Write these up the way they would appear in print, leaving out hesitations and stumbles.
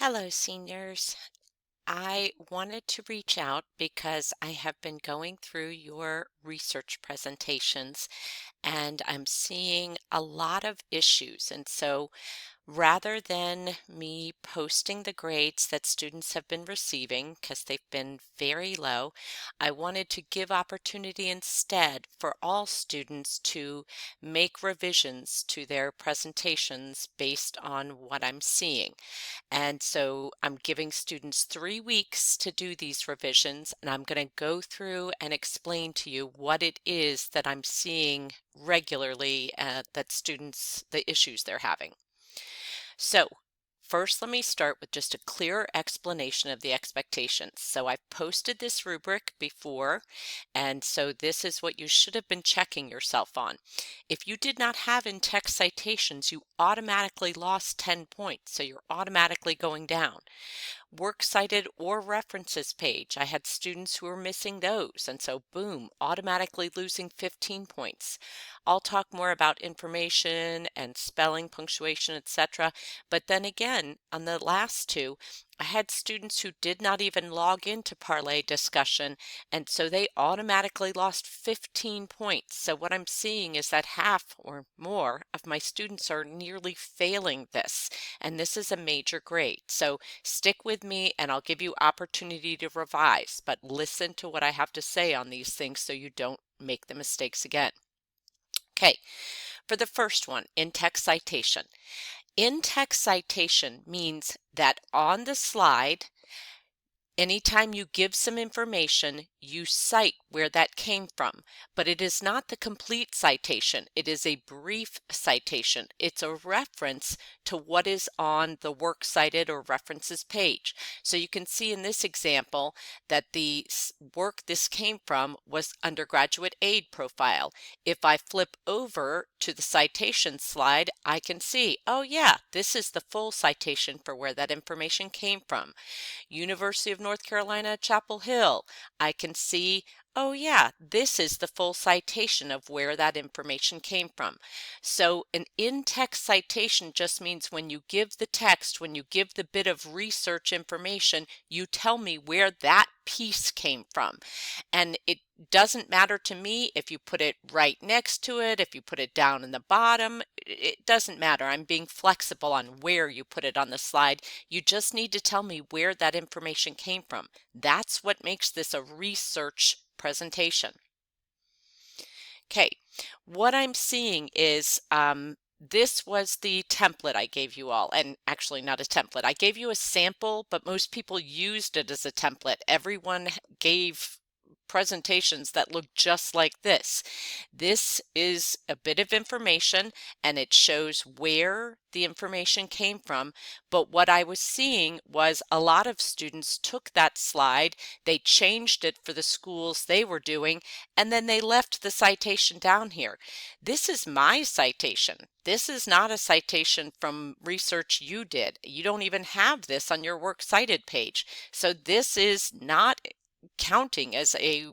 Hello, seniors. I wanted to reach out because I have been going through your research presentations and I'm seeing a lot of issues. And so rather than me posting the grades that students have been receiving, because they've been very low, I wanted to give opportunity instead for all students to make revisions to their presentations based on what I'm seeing. And so I'm giving students 3 weeks to do these revisions, and I'm going to go through and explain to you what it is that I'm seeing regularly that students, the issues they're having. So first, let me start with just a clear explanation of the expectations. So I've posted this rubric before, and so this is what you should have been checking yourself on. If you did not have in-text citations, you automatically lost 10 points, so you're automatically going down. Works cited or references page. I had students who were missing those, and so boom, automatically losing 15 points. I'll talk more about information and spelling, punctuation, etc. But then again, on the last two, I had students who did not even log into Parlay discussion, and so they automatically lost 15 points. So what I'm seeing is that half or more of my students are nearly failing this, and this is a major grade. So stick with me and I'll give you opportunity to revise, but listen to what I have to say on these things so you don't make the mistakes again. Okay, for the first one, in-text citation. In-text citation means that on the slide, anytime you give some information, you cite where that came from, but it is not the complete citation. It is a brief citation. It's a reference to what is on the works cited or references page. So you can see in this example that the work this came from was undergraduate aid profile. If I flip over to the citation slide, I can see, oh yeah, this is the full citation for where that information came from. University of North Carolina, Chapel Hill. I can see, oh yeah, this is the full citation of where that information came from. So an in-text citation just means when you give the text, when you give the bit of research information, you tell me where that piece came from. And it doesn't matter to me if you put it right next to it, if you put it down in the bottom, it doesn't matter. I'm being flexible on where you put it on the slide. You just need to tell me where that information came from. That's what makes this a research presentation. Okay, what I'm seeing is this was the template I gave you all, and actually not a template. I gave you a sample, but most people used it as a template. Everyone gave presentations that look just like this. This is a bit of information and it shows where the information came from. But what I was seeing was a lot of students took that slide, they changed it for the schools they were doing, and then they left the citation down here. This is my citation. This is not a citation from research you did. You don't even have this on your works cited page. So this is not counting as a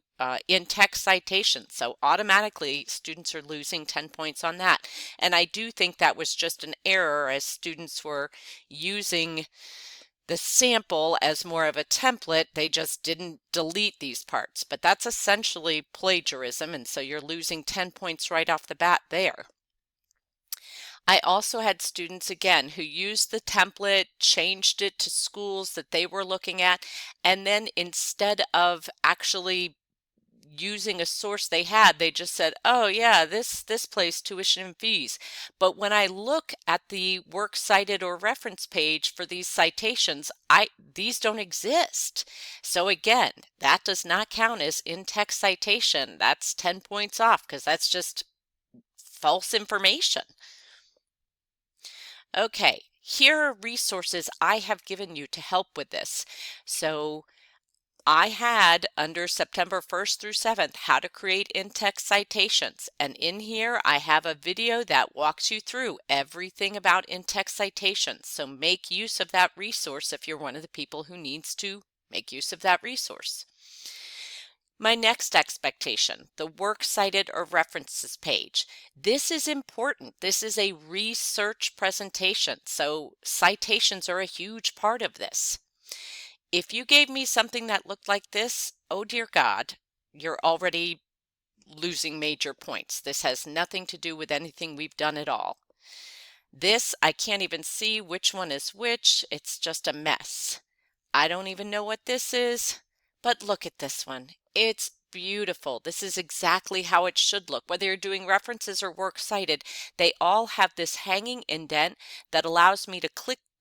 in-text citation. So automatically students are losing 10 points on that. And I do think that was just an error as students were using the sample as more of a template. They just didn't delete these parts, but that's essentially plagiarism. And so you're losing 10 points right off the bat there. I also had students, again, who used the template, changed it to schools that they were looking at, and then instead of actually using a source they had, they just said, oh yeah, this place tuition and fees. But when I look at the works cited or reference page for these citations, these don't exist. So again, that does not count as in-text citation. That's 10 points off because that's just false information. Okay, here are resources I have given you to help with this. So I had under September 1st through 7th how to create in-text citations, and in here I have a video that walks you through everything about in-text citations. So make use of that resource if you're one of the people who needs to make use of that resource. My next expectation, the works cited or references page. This is important. This is a research presentation, so citations are a huge part of this. If you gave me something that looked like this, oh dear God, you're already losing major points. This has nothing to do with anything we've done at all. This, I can't even see which one is which. It's just a mess. I don't even know what this is, but look at this one. It's beautiful. This is exactly how it should look. Whether you're doing references or works cited, they all have this hanging indent that allows me to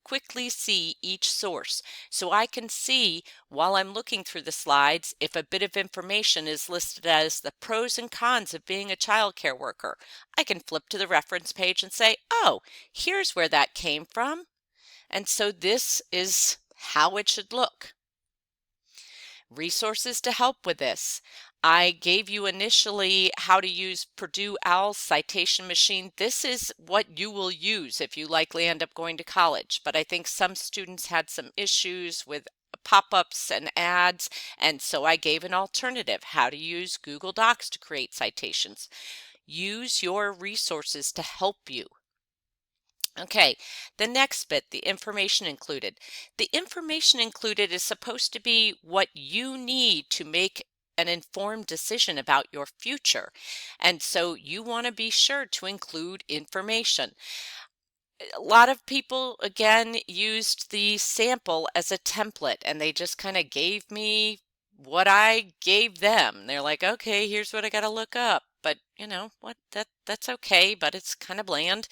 quickly see each source. So I can see while I'm looking through the slides if a bit of information is listed as the pros and cons of being a child care worker. I can flip to the reference page and say, oh, here's where that came from. And so this is how it should look. Resources to help with this. I gave you initially how to use Purdue OWL's citation machine. This is what you will use if you likely end up going to college, but I think some students had some issues with pop-ups and ads, and so I gave an alternative, how to use Google Docs to create citations. Use your resources to help you. Okay, the next bit, the information included. The information included is supposed to be what you need to make an informed decision about your future. And so you want to be sure to include information. A lot of people, again, used the sample as a template and they just kind of gave me what I gave them. They're like, okay, here's what I got to look up. But you know what, that's okay, but it's kind of bland.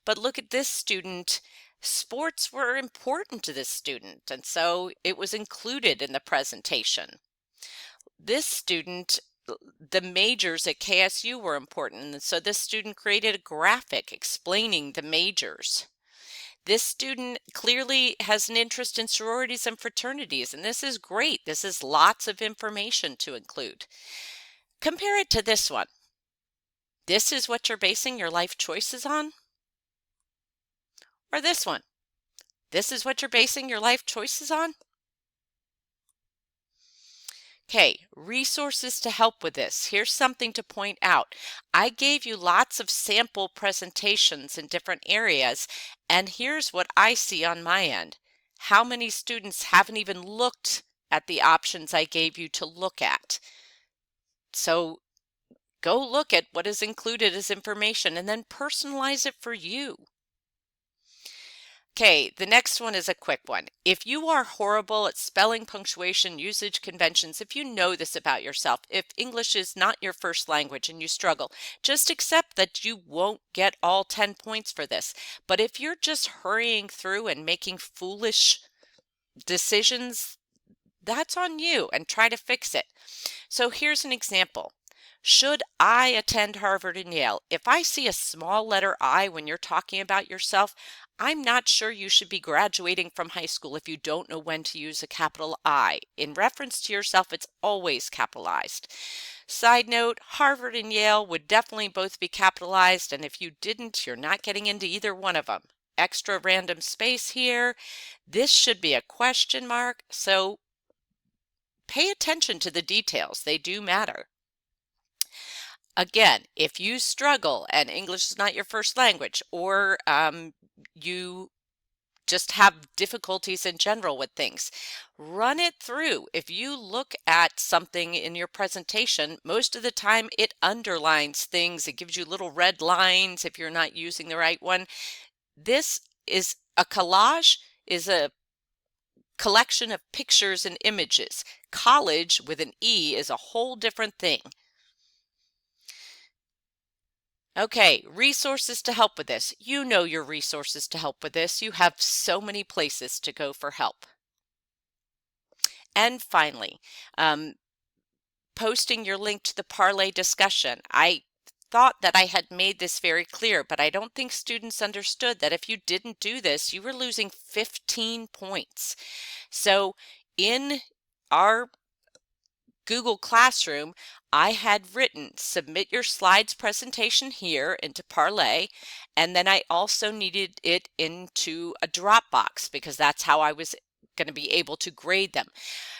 But look at this student. Sports were important to this student, and so it was included in the presentation. This student, the majors at KSU were important, and so this student created a graphic explaining the majors. This student clearly has an interest in sororities and fraternities, and this is great. This is lots of information to include. Compare it to this one. This is what you're basing your life choices on? Or this one? This is what you're basing your life choices on? Okay, resources to help with this. Here's something to point out. I gave you lots of sample presentations in different areas, and here's what I see on my end. How many students haven't even looked at the options I gave you to look at? So go look at what is included as information and then personalize it for you. Okay, the next one is a quick one. If you are horrible at spelling, punctuation, usage conventions, if you know this about yourself, if English is not your first language and you struggle, just accept that you won't get all 10 points for this. But if you're just hurrying through and making foolish decisions, that's on you, and try to fix it. So here's an example. Should I attend Harvard and Yale? If I see a small letter I when you're talking about yourself, I'm not sure you should be graduating from high school if you don't know when to use a capital I. In reference to yourself, it's always capitalized. Side note, Harvard and Yale would definitely both be capitalized, and if you didn't, you're not getting into either one of them. Extra random space here. This should be a question mark, so pay attention to the details. They do matter. Again, if you struggle and English is not your first language, or you just have difficulties in general with things, run it through. If you look at something in your presentation, most of the time it underlines things. It gives you little red lines if you're not using the right one. This is a collage, is a collection of pictures and images. College with an E is a whole different thing. Okay, resources to help with this. You know your resources to help with this. You have so many places to go for help. And finally, posting your link to the Parlay discussion. I thought that I had made this very clear, but I don't think students understood that if you didn't do this, you were losing 15 points. So in our Google Classroom, I had written submit your slides presentation here into Parlay, and then I also needed it into a Dropbox because that's how I was going to be able to grade them.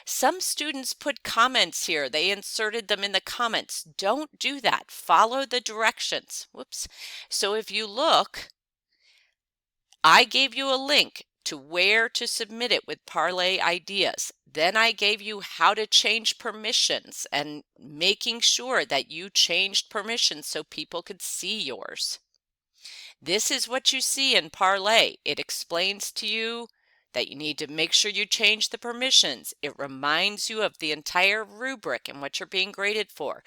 Some students put comments here. They inserted them in the comments. Don't do that. Follow the directions. Whoops. So if you look, I gave you a link to where to submit it with Parlay Ideas. Then I gave you how to change permissions and making sure that you changed permissions so people could see yours. This is what you see in Parlay. It explains to you that you need to make sure you change the permissions. It reminds you of the entire rubric and what you're being graded for.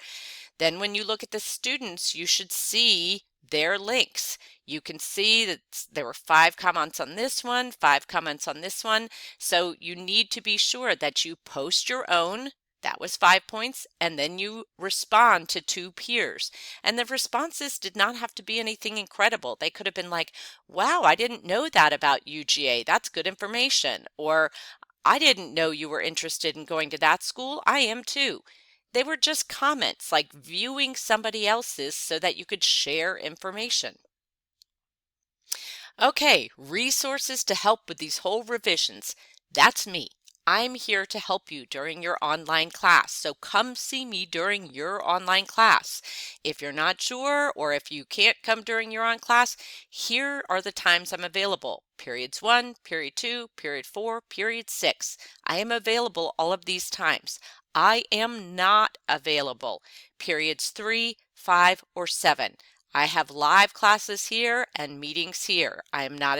Then when you look at the students, you should see their links. You can see that there were 5 comments on this one, 5 comments on this one. So you need to be sure that you post your own. That was 5 points. And then you respond to 2 peers. And the responses did not have to be anything incredible. They could have been like, wow, I didn't know that about UGA. That's good information. Or I didn't know you were interested in going to that school. I am too. They were just comments, like viewing somebody else's so that you could share information. Okay, resources to help with these whole revisions. That's me. I'm here to help you during your online class, so come see me during your online class. If you're not sure or if you can't come during your on class, here are the times I'm available. Periods 1, period 2, period 4, period 6. I am available all of these times. I am not available periods 3, 5, or 7. I have live classes here and meetings here. I am not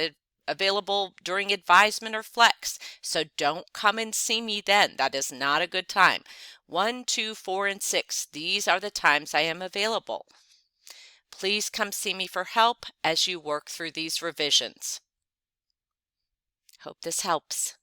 available during advisement or flex, so don't come and see me then. That is not a good time. 1, 2, 4, and 6. These are the times I am available. Please come see me for help as you work through these revisions. Hope this helps.